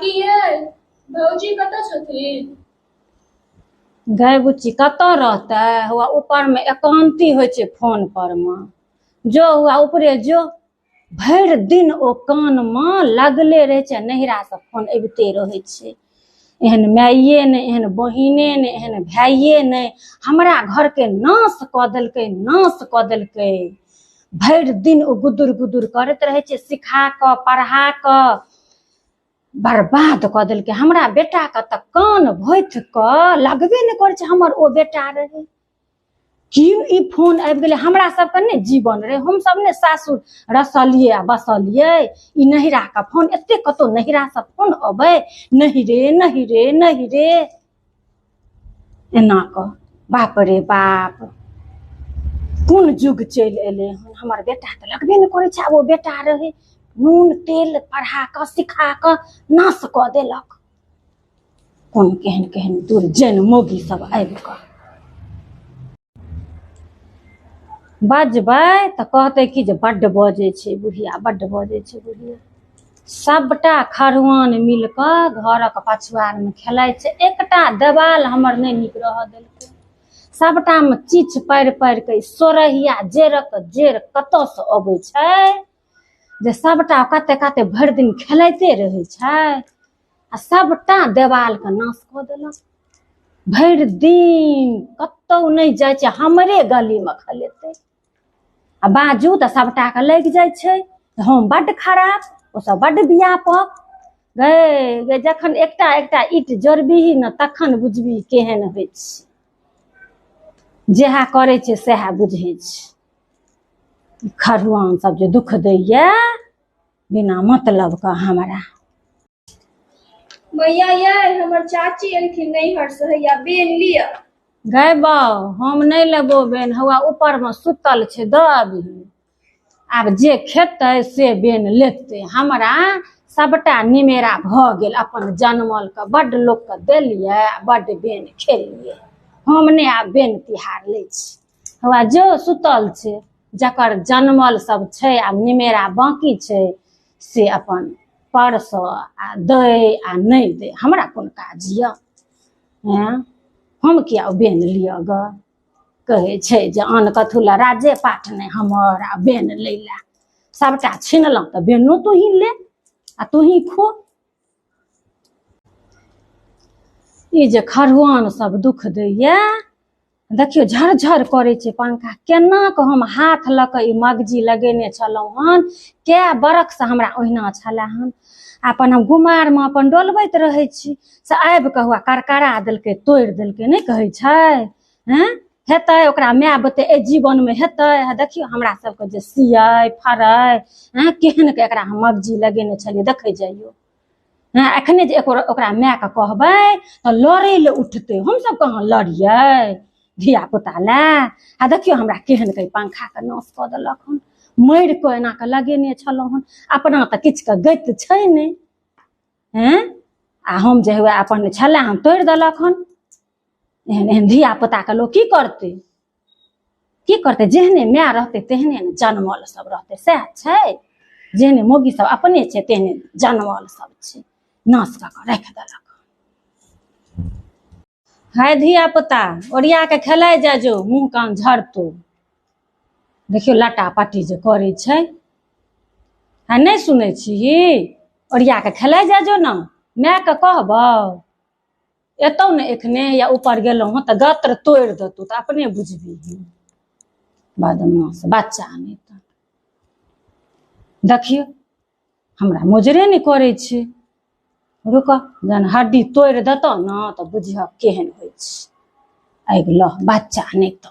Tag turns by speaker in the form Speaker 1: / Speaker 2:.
Speaker 1: काकी ये भौजी कतऽ छथिन?
Speaker 2: गए बुच्ची कतऽ रहतै? हुआ ऊपर में एकांती होइ छै फोन पर में। जो हुआ ऊपरे जो भरि दिन ओ कान में लगले रहे छै, नहिरा से फोन अबिते रहे छै। एहन माइये ने, एहन बहिने ने, एहन भाइये ने, हमरा घर के नाश कऽ देलकै, नाश कऽ देलकै। भरि दिन ओ गुदुर गुदुर करैत रहे छै, सिखा कऽ पढ़ा कऽ बर्बाद कऽ देलकै। हमरा बेटा के तऽ कान भोथ कऽ लगबे नहि करै छै हमर ओ बेटा रहे। कि ई फोन आबि गेलै, हमरा सबके नहि जीवन रहे, हम सब ने सासुर रसलिए आ बसलिए। ई नहिरा का फोन एते कतो नहिरा से फोन अबे, नहीं रे नहीं रे नहीं रे एना क। बाप रे बाप, कोन जुग चलि एले हन। हमर बेटा तऽ लगबे नहि करै छै ओ बेटा रहे। नून तेल पढ़ा कऽ सिखा कऽ नाश कऽ देलक। कोन केहन केहन दुर्जन मोगी सब आबि कऽ बजबै तऽ कहते कि जे बड्ड बजै छै बुढ़िया, बड्ड बजै छै बुढ़िया। सबटा खरवान मिल कऽ घरक पछुआर में खेलाइ छै। एकटा देवाल हमर नहीं नीक रह देलकै। सबटा में चीच पारि पारि के सोरहिया जेरक जेर कतऽ से अबै छै जे सबटा कते कते भरि दिन खेलाइते रहे छै आ सबटा देवाल के नाश कऽ देलक। भरि दिन कतौ नहीं जाइ छै, हमरे गली में खेलेतै। आ बाजू तऽ सबटा के लग जाइ छै हम बड्ड खराब, ओ सब बड्ड व्यापक। गए जखन एकटा एकटा ईट जोड़बिही न तखन बुझबी केहन होइ छै। जेहा करे छै सेहा बुझै छै। खरवान सब जे दुख दैया बिना मतलब का हमरा।
Speaker 1: मैया ये हमर चाची एलखिन नैहर से, हैया बेन लिया।
Speaker 2: गए बाऊ हम नहीं लेबो बेन, हुआ ऊपर में सुतल छै द अबही। आब जे खेतै से बेन लेते। हमरा सबटा निमेरा भ गेल, अपन जनमल के बड्ड लोक के देलिए, बड्ड बेन खेलिए। हम नहीं आब बेन तिहार लै छी। हुआ जो सुतल छै, जकर जनमल सब छै आब निमेरा बाकी छै से अपन परस आ दे आ नहीं दे, हमरा कोन काज ये। हम किया बेन लिया ग? कहे छै जे आन कथु ला राजे पाठ नहीं हमर आ बेन लैला। सबटा छीनलहुँ तऽ बेनो तूही ले आ तूही खो। ई जे खरवान सब दुख दैया देखियो झरझर करे छै पंखा। केना के हम हाथ लऽ के ई मगजी लगेने छलहुँ हन, कै बरख से हमरा ओहिना छला हन। अपन हम गुमार में अपन डोलबैत रहे छी से आबि कऽ हुआ करकरा देलकै, तोड़ि देलकै। नहीं कहे छै हेतै ओकरा माय बते ए जीवन में हेतै। देखियो हमरा सबके जे सियै फरै केहन के एकरा हम मगजी लगेने छलिए देखे जाइयो। एखने जे ओकरा माय के कहबै तऽ लड़े ले उठतै। हम सब कहाँ लड़िए धिया पुता ला। आ देखियो हमरा केहन के पंखा के नाश कऽ देलक हन। मरि कऽ एना के लगेने छलहुँ हन, अपना तऽ किछु के गति छै नहीं। आ हम जे हुआ अपन छला हम तोड़ि देलक हन। एहन एहन धिया पुता के लोग की करते, की करते? जेहने माय रहते तेहने ने जनमल सब रहते, सएह छै। जेहने मोगी सब अपने छै तेहने जनमल सब छै, नाश कऽ के राखि देलक। हाय धिया पुता ओरिया के खेलाइ जा जो, मुँह कान झड़तो। देखियो लटा पट्टी जे करे छै, है नहीं सुनै छी? ओरिया के खेलाइ जा जो ना। माय के कहबो एतौ ने एखने या ऊपर गेलहुँ हँ तऽ गत्र तोड़ि देतौ तऽ अपने बुझबी। बदमाश बच्चा नहीं तो देखियो हमरा मोजरे नहीं करे छै। रुक जन हड्डी तोड़ि देतौ ना तो बुझिह केहन होइ छै। अगिला बच्चा नहीं तो